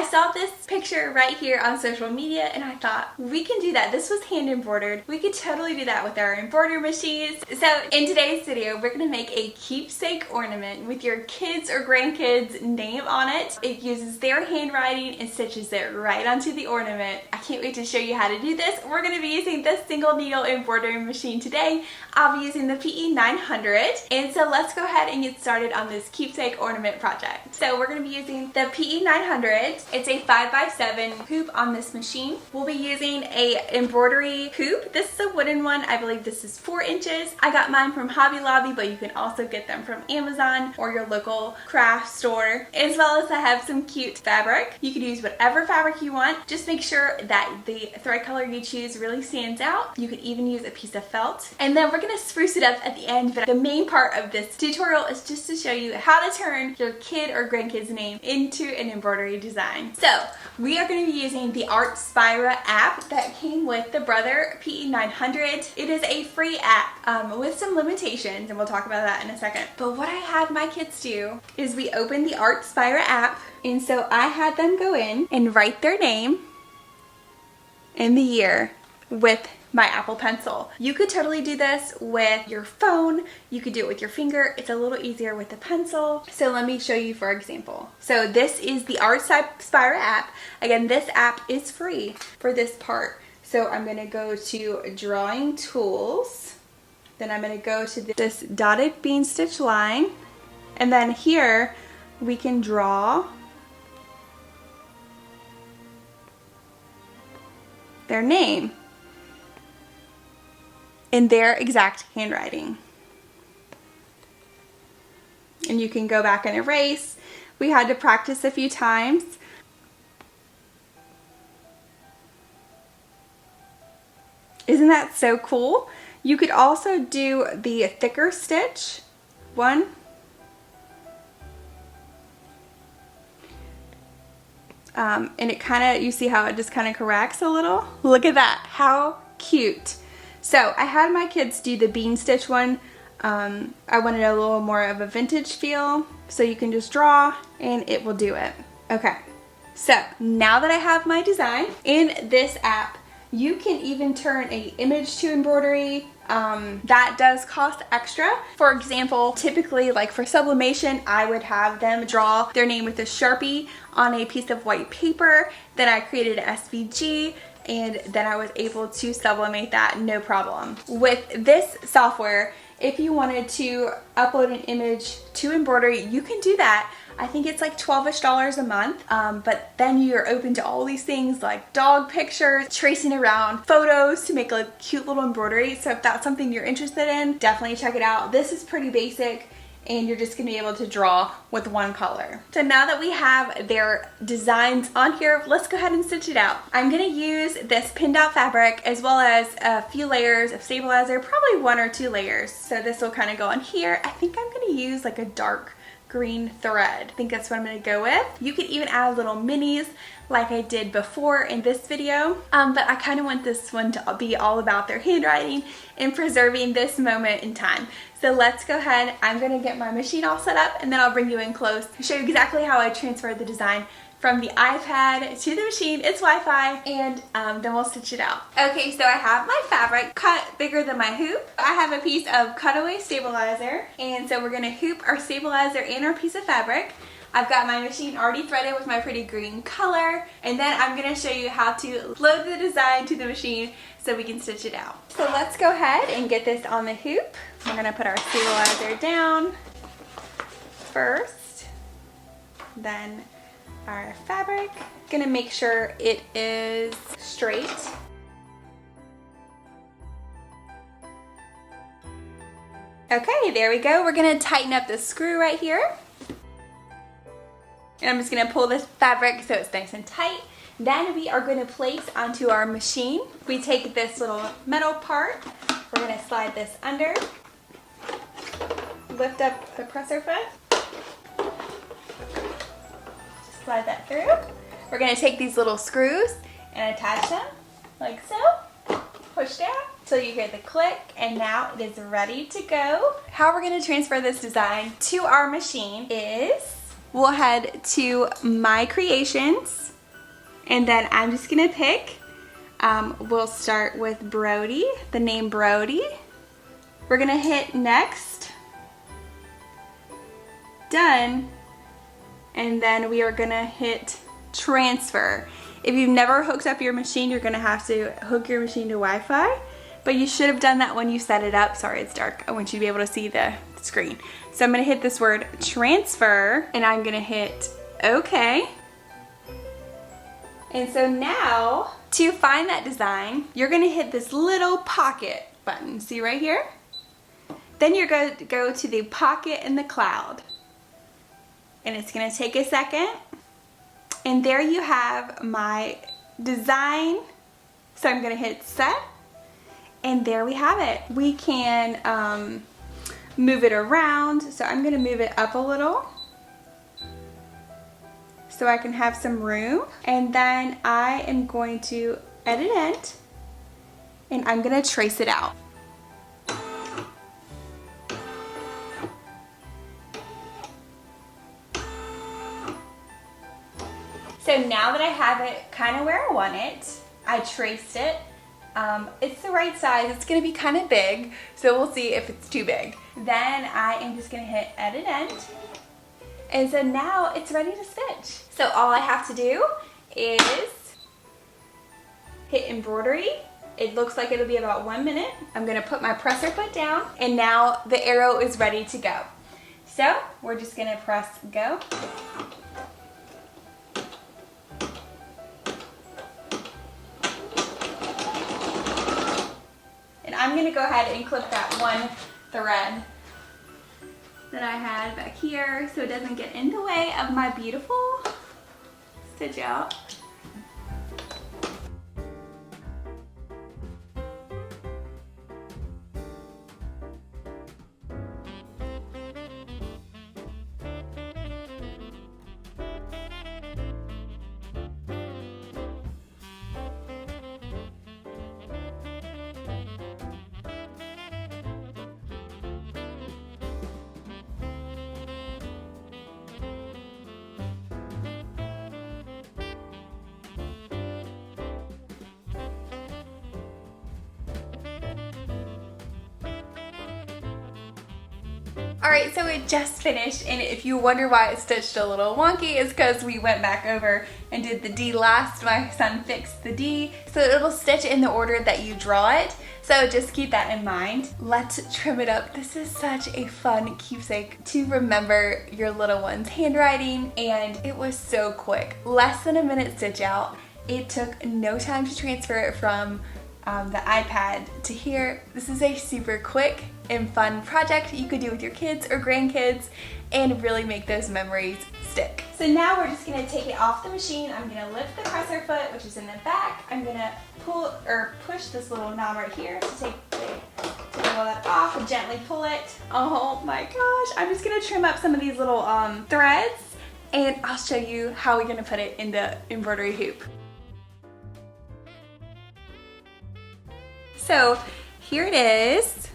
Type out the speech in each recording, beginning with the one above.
I saw this picture right here on social media and I thought, we can do that. This was hand embroidered. We could totally do that with our embroidery machines. So in today's video, we're gonna make a keepsake ornament with your kids or grandkids' name on it. It uses their handwriting and stitches it right onto the ornament. I can't wait to show you how to do this. We're gonna be using this single needle embroidery machine today. I'll be using the PE 900. And so let's go ahead and get started on this keepsake ornament project. So we're gonna be using the PE 900. It's a 5x7 hoop on this machine. We'll be using a embroidery hoop. This is a wooden one. I believe this is 4 inches. I got mine from Hobby Lobby, but you can also get them from Amazon or your local craft store. As well as I have some cute fabric. You can use whatever fabric you want. Just make sure that the thread color you choose really stands out. You could even use a piece of felt. And then we're gonna spruce it up at the end, but the main part of this tutorial is just to show you how to turn your kid or grandkid's name into an embroidery design. So we are going to be using the Artspira app that came with the Brother PE 900. It is a free app with some limitations, and we'll talk about that in a second. But what I had my kids do is we opened the Artspira app, and so I had them go in and write their name and the year with my Apple Pencil. You could totally do this with your phone. You could do it with your finger. It's a little easier with the pencil. So let me show you for example. So this is the Artspira app. Again, this app is free for this part. So I'm gonna go to drawing tools. Then I'm gonna go to this dotted bean stitch line. And then here we can draw their name in their exact handwriting. And you can go back and erase. We had to practice a few times. Isn't that so cool? You could also do the thicker stitch one. And it kind of, you see how it just kind of corrects a little? Look at that, how cute. So I had my kids do the bean stitch one. I wanted a little more of a vintage feel, so you can just draw and it will do it. Okay, so now that I have my design in this app, you can even turn an image to embroidery. That does cost extra. For example, typically like for sublimation, I would have them draw their name with a Sharpie on a piece of white paper. Then I created an SVG, and then I was able to sublimate that no problem. With this software, if you wanted to upload an image to embroidery, you can do that. I think it's like $12-ish a month, but then you're open to all these things like dog pictures, tracing around photos to make a cute little embroidery. So if that's something you're interested in, definitely check it out. This is pretty basic, and you're just gonna be able to draw with one color. So now that we have their designs on here, let's go ahead and stitch it out. I'm gonna use this pinned out fabric as well as a few layers of stabilizer, probably 1 or 2 layers. So this will kind of go on here. I think I'm gonna use like a dark green thread. I think that's what I'm gonna go with. You could even add little minis like I did before in this video, but I kind of want this one to be all about their handwriting and preserving this moment in time. So let's go ahead. I'm gonna get my machine all set up, and then I'll bring you in close to show you exactly how I transferred the design from the iPad to the machine. It's Wi-Fi, and then we'll stitch it out. Okay, so I have my fabric cut bigger than my hoop. I have a piece of Cutaway Stabilizer, and so we're gonna hoop our stabilizer and our piece of fabric. I've got my machine already threaded with my pretty green color, and then I'm gonna show you how to load the design to the machine so we can stitch it out. So let's go ahead and get this on the hoop. We're gonna put our stabilizer down first, then our fabric. Gonna make sure it is straight. Okay, there we go. We're gonna tighten up the screw right here. And I'm just gonna pull this fabric so it's nice and tight. Then we are gonna place onto our machine. We take this little metal part. We're gonna slide this under. Lift up the presser foot. Just slide that through. We're gonna take these little screws and attach them like so. Push down till you hear the click, and now it is ready to go. How we're gonna transfer this design to our machine is we'll head to My Creations, And then I'm just gonna pick, we'll start with Brody, the name Brody. We're gonna hit next, done, and then we are gonna hit transfer. If you've never hooked up your machine, you're gonna have to hook your machine to Wi-Fi, but you should have done that when you set it up. Sorry, it's dark. I want you to be able to see the screen. So I'm gonna hit this word transfer, and I'm gonna hit OK. And so now, to find that design, you're gonna hit this little pocket button. See right here? Then you're going to go to the pocket in the cloud. And it's gonna take a second. And there you have my design. So I'm gonna hit set. And there we have it. We can move it around. So I'm gonna move it up a little, so I can have some room. And then I am going to edit it, and I'm gonna trace it out. So now that I have it kind of where I want it, I traced it. It's the right size. It's gonna be kind of big, so we'll see if it's too big. Then I am just gonna hit edit end. And so now it's ready to stitch. So all I have to do is hit embroidery. It looks like it'll be about 1 minute. I'm gonna put my presser foot down, and now the arrow is ready to go. So we're just gonna press go. And I'm gonna go ahead and clip that one thread that I had back here so it doesn't get in the way of my beautiful stitch out. Alright, so it just finished, and if you wonder why it stitched a little wonky, it's because we went back over and did the D last. My son fixed the D, so it'll stitch in the order that you draw it. So just keep that in mind. Let's trim it up. This is such a fun keepsake to remember your little one's handwriting, and it was so quick. Less than a minute stitch out. It took no time to transfer it from the iPad to here. This is a super quick and fun project you could do with your kids or grandkids and really make those memories stick. So now we're just gonna take it off the machine. I'm gonna lift the presser foot, which is in the back. I'm gonna pull or push this little knob right here to take all that off and gently pull it. Oh my gosh, I'm just gonna trim up some of these little threads, and I'll show you how we're gonna put it in the embroidery hoop. So here it is.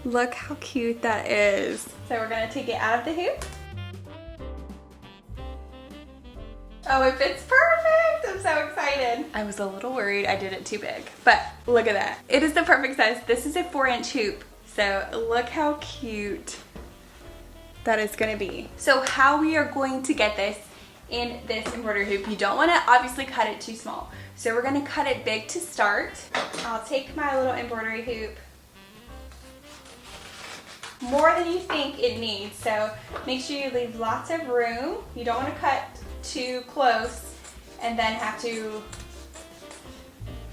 Look how cute that is. So we're gonna take it out of the hoop. Oh, it fits perfect. I'm so excited. I was a little worried I did it too big, but look at that. It is the perfect size. This is a 4-inch hoop. So look how cute that is gonna be. So how we are going to get this in this embroidery hoop, you don't wanna obviously cut it too small. So we're gonna cut it big to start. I'll take my little embroidery hoop, more than you think it needs, so make sure you leave lots of room. You don't want to cut too close and then have to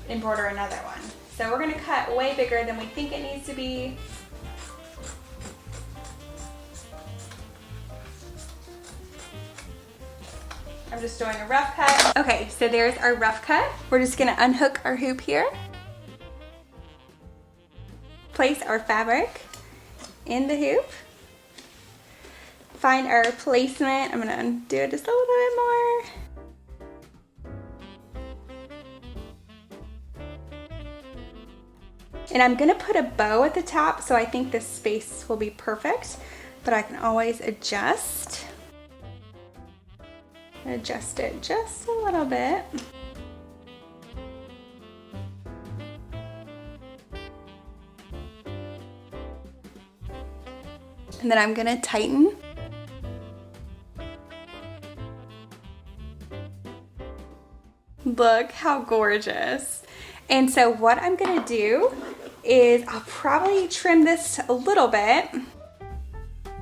embroider another one. So we're going to cut way bigger than we think it needs to be. I'm just doing a rough cut. Okay, so there's our rough cut. We're just going to unhook our hoop here, place our fabric in the hoop, find our placement. I'm gonna undo it just a little bit more. And I'm gonna put a bow at the top, so I think this space will be perfect, but I can always adjust. Adjust it just a little bit. And then I'm gonna tighten. Look how gorgeous. And so what I'm gonna do is I'll probably trim this a little bit.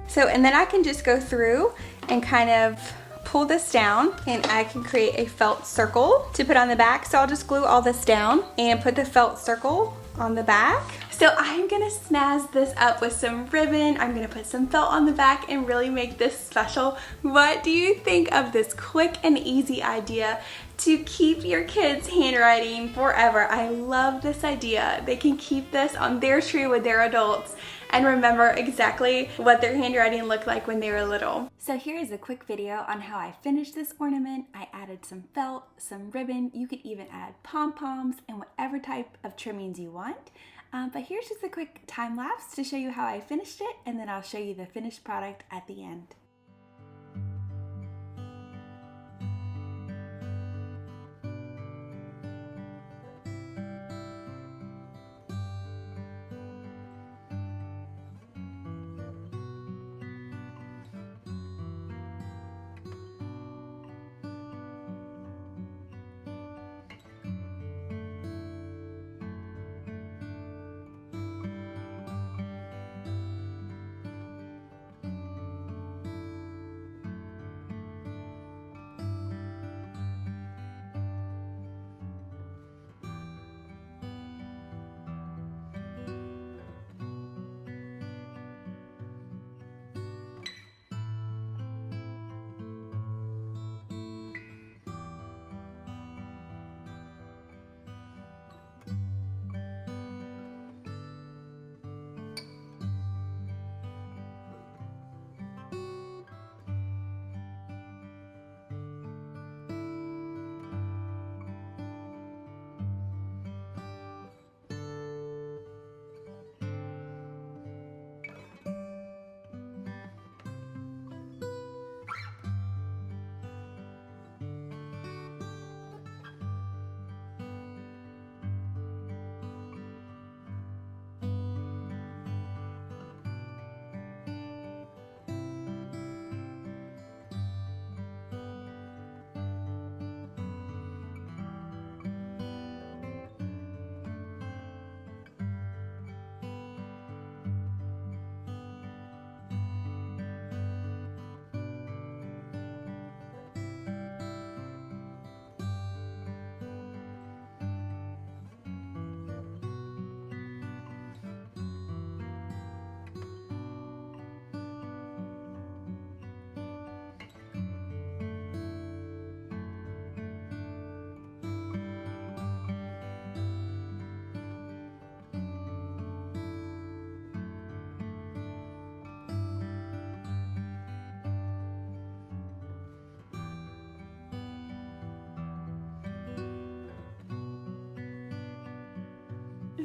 So, and then I can just go through and kind of pull this down, and I can create a felt circle to put on the back. So I'll just glue all this down and put the felt circle on the back. So I'm gonna snazz this up with some ribbon. I'm gonna put some felt on the back and really make this special. What do you think of this quick and easy idea to keep your kids' handwriting forever? I love this idea. They can keep this on their tree with their adults and remember exactly what their handwriting looked like when they were little. So here is a quick video on how I finished this ornament. I added some felt, some ribbon. You could even add pom-poms and whatever type of trimmings you want. But here's just a quick time lapse to show you how I finished it, and then I'll show you the finished product at the end.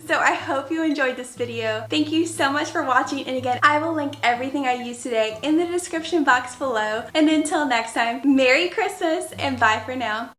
So I hope you enjoyed this video. Thank you so much for watching, and again, I will link everything I used today in the description box below. And until next time, Merry Christmas and bye for now.